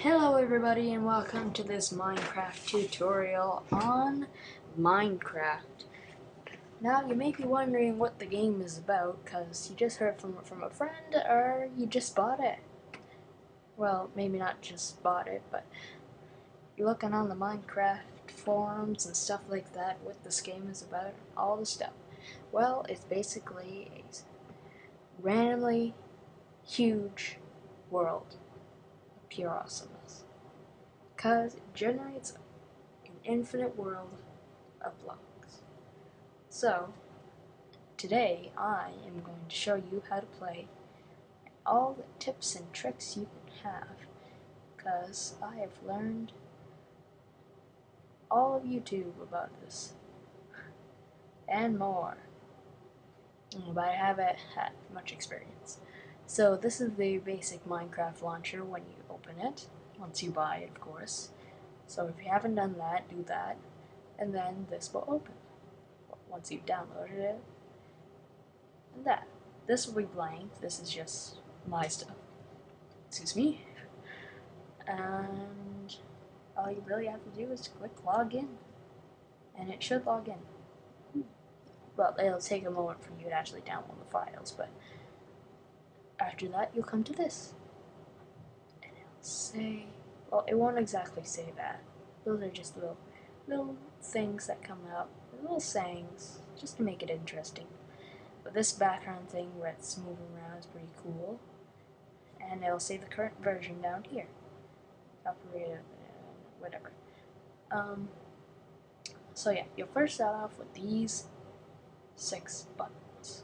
Hello everybody and welcome to this Minecraft tutorial on Minecraft. Now you may be wondering what the game is about because you just heard from a friend or you just bought it. Well, maybe not just bought it, but you're looking on the Minecraft forums and stuff like that, what this game is about, all the stuff. Well, it's basically a randomly huge world of pure awesomeness. Because it generates an infinite world of blocks. So, today I am going to show you how to play and all the tips and tricks you can have, because I have learned all of YouTube about this and more, but I haven't had much experience. So this is the basic Minecraft launcher when you open it, once you buy it of course. So if you haven't done that, do that, and then this will open once you've downloaded it. And that. This will be blank, this is just my stuff. Excuse me. And all you really have to do is click login. And it should log in. Well, it'll take a moment for you to actually download the files, but after that you'll come to this. And it'll say, well, it won't exactly say that. Those are just little things that come out, little sayings, just to make it interesting. But this background thing where it's moving around is pretty cool. And it'll say the current version down here. Operative, whatever. So yeah, you'll first start off with these 6 buttons.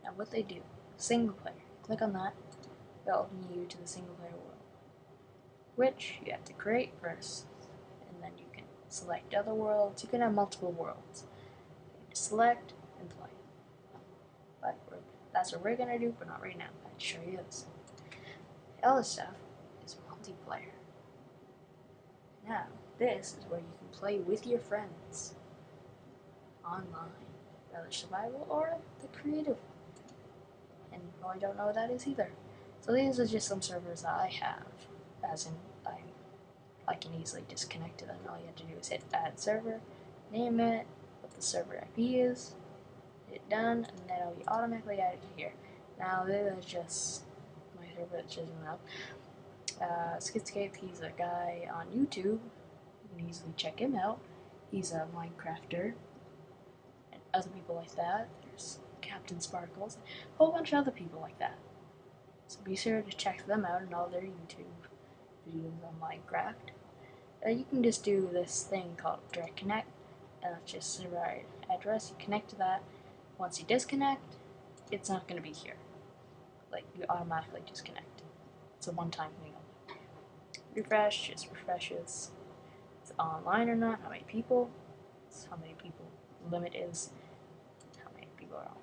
Now what they do, single player. Click on that, it'll open you to the single player world, which you have to create first. And then you can select other worlds. You can have multiple worlds. You can select and play. But that's what we're gonna do, but not right now. I'll show you this. The other stuff is multiplayer. Now, this is where you can play with your friends online, whether survival or the creative. And I don't know what that is either. So these are just some servers that I have, as in I can easily disconnect to them. All you have to do is hit add server, name it, what the server IP is, hit done, and then it'll be automatically added to here. Now this is just my server that's just up. Skitscape, he's a guy on YouTube. You can easily check him out. He's a Minecrafter, and other people like that. There's Captain Sparkles, a whole bunch of other people like that. So be sure to check them out and all their YouTube videos on Minecraft. You can just do this thing called direct connect, and it's just the right address. You connect to that. Once you disconnect, it's not going to be here. Like, you automatically disconnect. It's a one-time thing only. Refresh just refreshes. It's online or not, how many people, it's how many people the limit is, how many people are online.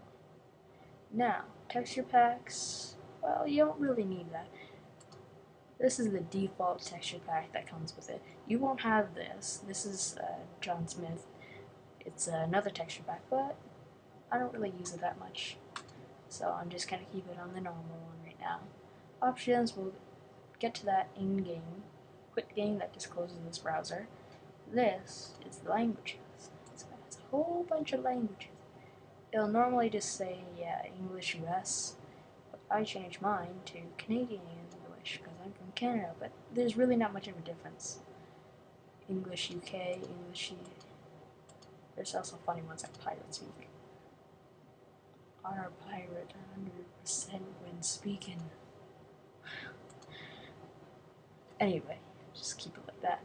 Now, texture packs, well, you don't really need that. This is the default texture pack that comes with it. You won't have this. This is John Smith. It's another texture pack, but I don't really use it that much. So I'm just going to keep it on the normal one right now. Options, we'll get to that in-game. Quit game, that just closes this browser. This is the languages. So it has a whole bunch of languages. It'll normally just say, yeah, English US, but I changed mine to Canadian English because I'm from Canada, but there's really not much of a difference. English UK, English there's also funny ones like pirate speak. Are a pirate 100% when speaking. Anyway, just keep it like that.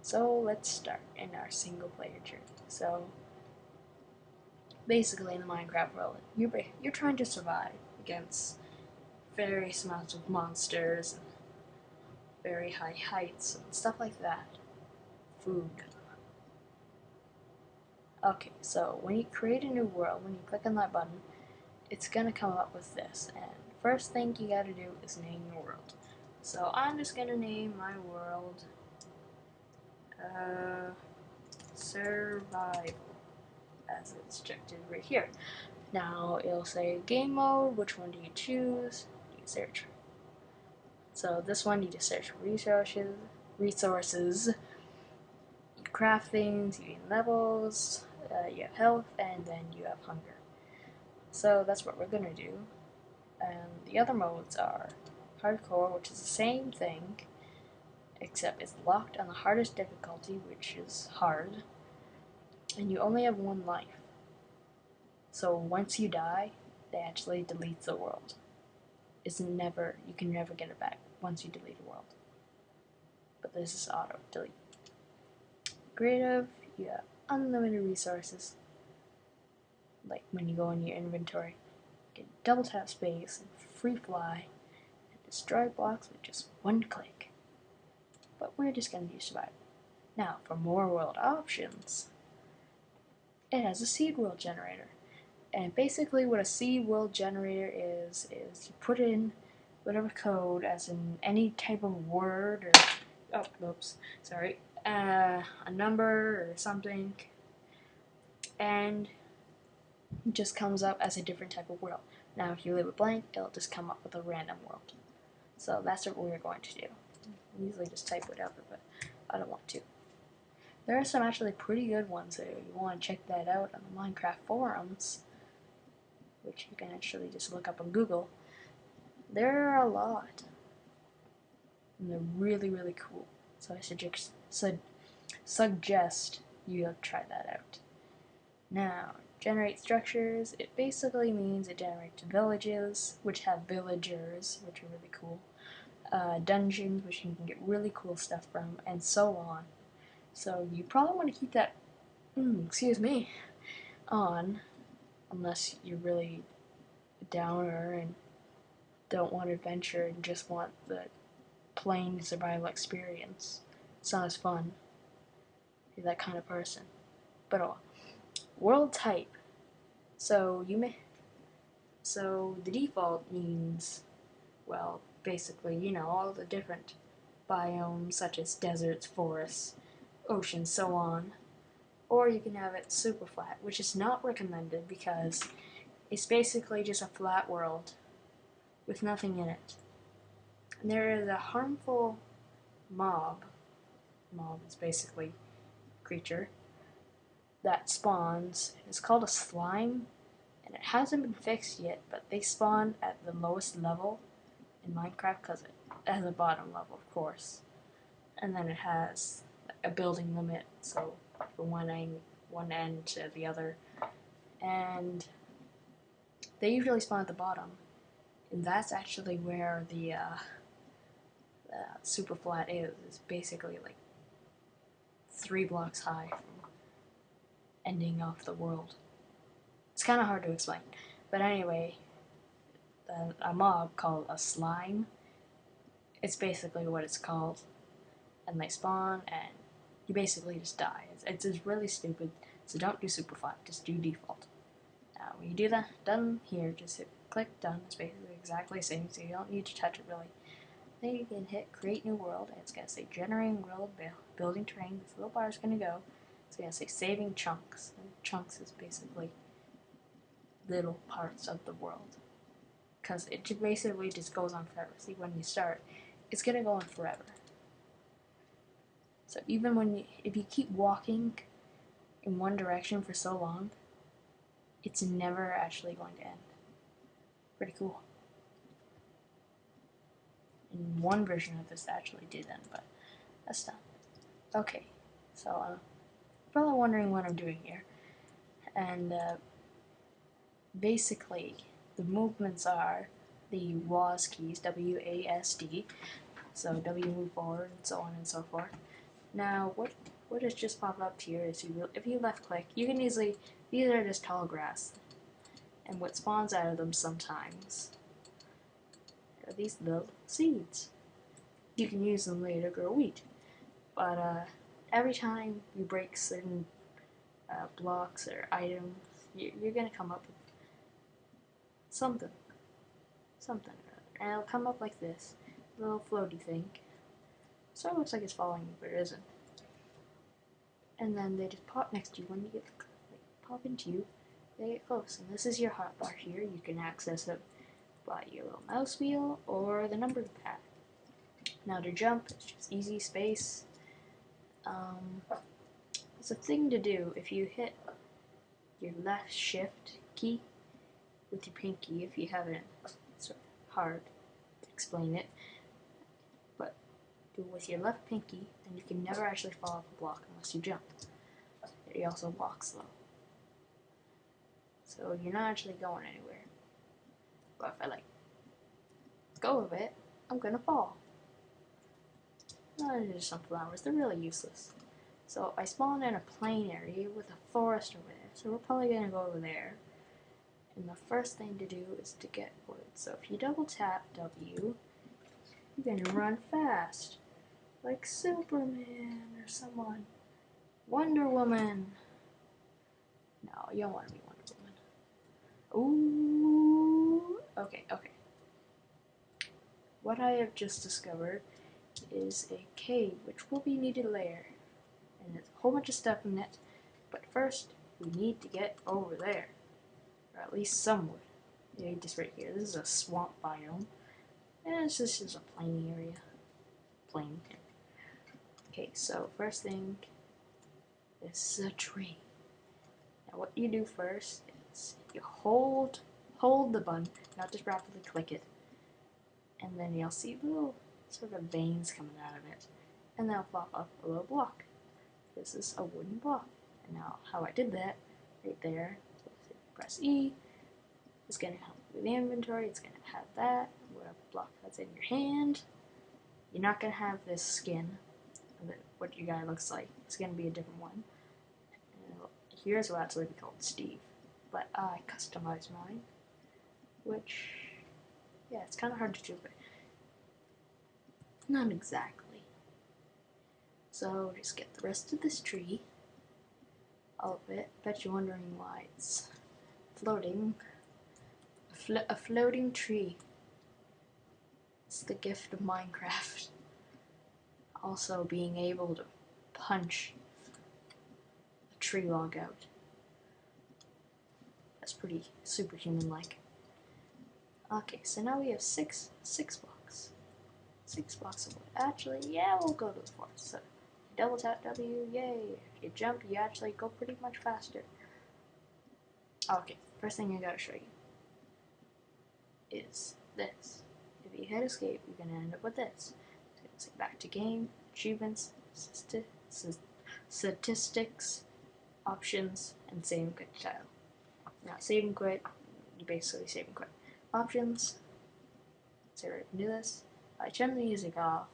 So let's start in our single player journey. So basically in the Minecraft world, you're trying to survive against various amounts of monsters and very high heights and stuff like that. Food. Okay, so when you create a new world, when you click on that button, it's gonna come up with this, and first thing you gotta do is name your world. So I'm just gonna name my world Survival, as it's checked in right here. Now it'll say game mode, which one do you choose? You search. So this one you just search for resources, you craft things, you gain levels, you have health, and then you have hunger. So that's what we're gonna do. And the other modes are hardcore, which is the same thing, except it's locked on the hardest difficulty, which is hard, and you only have one life. So once you die, they actually delete the world. You can never get it back once you delete a world. But this is auto delete. Creative, you have unlimited resources. Like when you go in your inventory, you can double tap space and free fly and destroy blocks with just one click. But we're just gonna use survival. Now for more world options, it has a seed world generator. And basically what a seed world generator is you put in whatever code, as in any type of word or, a number or something, and it just comes up as a different type of world. Now if you leave it blank, it'll just come up with a random world. So that's what we're going to do. I usually just type whatever, but I don't want to. There are some actually pretty good ones there. You want to check that out on the Minecraft forums, which you can actually just look up on Google. There are a lot, and they're really, really cool. So I suggest you try that out. Now, generate structures. It basically means it generates villages, which have villagers, which are really cool. Dungeons, which you can get really cool stuff from, and so on. So you probably want to keep that, on, unless you're really a downer and don't want adventure and just want the plain survival experience. It's not as fun. You're that kind of person. But world type. So the default means, well, basically, all the different biomes such as deserts, forests, oceans, so on. Or you can have it super flat, which is not recommended because it's basically just a flat world with nothing in it. And there is a harmful mob is basically a creature that spawns. It's called a slime, and it hasn't been fixed yet, but they spawn at the lowest level in Minecraft because it has a bottom level, of course. And then it has a building limit, so from one end to the other. And they usually spawn at the bottom, and that's actually where the super flat is. It's basically like 3 blocks high from ending off the world. It's kind of hard to explain, but anyway, a mob called a slime, it's basically what it's called, and they spawn and you basically just die. It's really stupid, so don't do super flat, just do default. Now when you do that, done here, just hit click done. It's basically exactly the same, so you don't need to touch it really. Then you can hit create new world, and it's going to say generating world, building terrain. This little bar is going to go. It's going to say saving chunks. And chunks is basically little parts of the world, because it basically just goes on forever. See, when you start, it's going to go on forever. So even if you keep walking in one direction for so long, it's never actually going to end. Pretty cool. And one version of this actually did end, but that's done. Okay, so you're probably wondering what I'm doing here. And basically, the movements are the WASD keys, W-A-S-D, so W move forward and so on and so forth. Now, what has just popped up here is if you left click, you can easily, these are just tall grass, and what spawns out of them sometimes are these little seeds. You can use them later to grow wheat, but every time you break certain blocks or items, you're gonna come up with something or other, and it'll come up like this, little floaty thing. So it looks like it's following you, but it isn't. And then they just pop next to you when you get pop into you. They get close, and this is your hotbar here. You can access it by your little mouse wheel or the number pad. Now to jump, it's just easy space. It's a thing to do if you hit your left shift key with your pinky. If you haven't, it's sort of hard to explain it, but do it with your left pinky, and you can never actually fall off a block unless you jump. You also walk slow, so you're not actually going anywhere. But if I go a bit, I'm gonna fall. There's some flowers, they're really useless. So I spawned in a plain area with a forest over there, so we're probably gonna go over there. And the first thing to do is to get wood. So if you double tap W, you're gonna run fast, like Superman or someone. Wonder Woman. No, you don't want to be Wonder Woman. Ooh. Okay. What I have just discovered is a cave which will be needed later. And there's a whole bunch of stuff in it. But first, we need to get over there. Or at least some wood. Yeah, just right here. This is a swamp biome. And this is a plain area. Plain. Okay, so first thing is a tree. Now what you do first is you hold the button, not just rapidly click it, and then you'll see little sort of veins coming out of it, and they'll pop up a little block. This is a wooden block. And now how I did that, right there, so if you press E, it's going to help with the inventory, it's going to have that, whatever block that's in your hand. You're not going to have this skin, what your guy looks like. It's going to be a different one. Here's what actually be called Steve, but I customized mine, which, yeah, it's kind of hard to do, but not exactly. So just get the rest of this tree, all of it. Bet you're wondering why it's floating. A floating tree. It's the gift of Minecraft. Also being able to punch a tree log out. That's pretty superhuman-like. Okay, so now we have six blocks. 6 blocks of wood. Actually, yeah, we'll go to the forest. So, double tap W, yay. If you jump, you actually go pretty much faster. Okay, first thing I gotta show you is this. If you hit escape, you're gonna end up with this. So back to game, achievements, statistics, options, and save and quit title. Now, save and quit, you basically save and quit. Options, say we can do this. I turn the music off.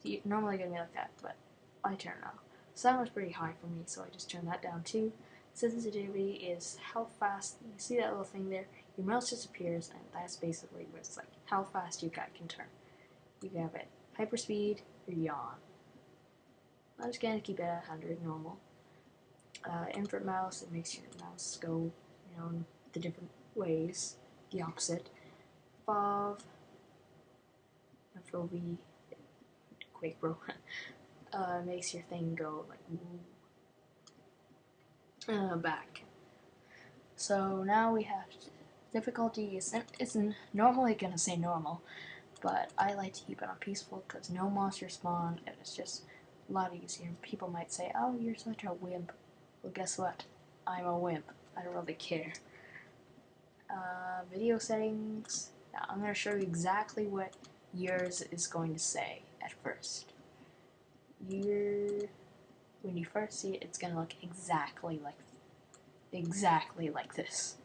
It's normally gonna be like that, but I turn it off. Sound was pretty high for me, so I just turned that down too. Sensitivity is how fast, you see that little thing there? Your mouse disappears, and that's basically what it's like, how fast your guy can turn. You can have it hyperspeed or yawn. I'm just gonna keep it at 100 normal. Invert mouse, it makes your mouse go, the different ways, the opposite. FOV, FOV, Quake bro, makes your thing go like back. So now we have difficulty isn't normally gonna say normal, but I like to keep it on peaceful because no monsters spawn and it's just a lot easier. People might say, oh, you're such a wimp. Well, guess what? I'm a wimp. I don't really care. Video settings. Now I'm going to show you exactly what yours is going to say at first. When you first see it, it's going to look exactly like this.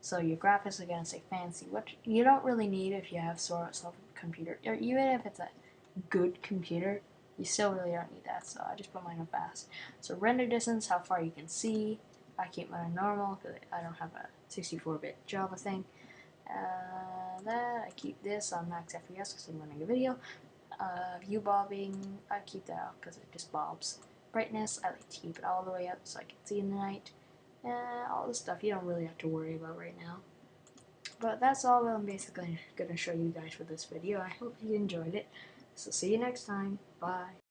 So your graphics are going to say fancy, which you don't really need if you have sort of a computer, or even if it's a good computer, you still really don't need that, so I just put mine on fast. So render distance, how far you can see. I keep mine on normal because I don't have a 64-bit Java thing. I keep this on max FPS because I'm running a video. View bobbing, I keep that out because it just bobs. Brightness, I like to keep it all the way up so I can see in the night. All this stuff you don't really have to worry about right now. But that's all I'm basically going to show you guys for this video. I hope you enjoyed it. So see you next time. Bye.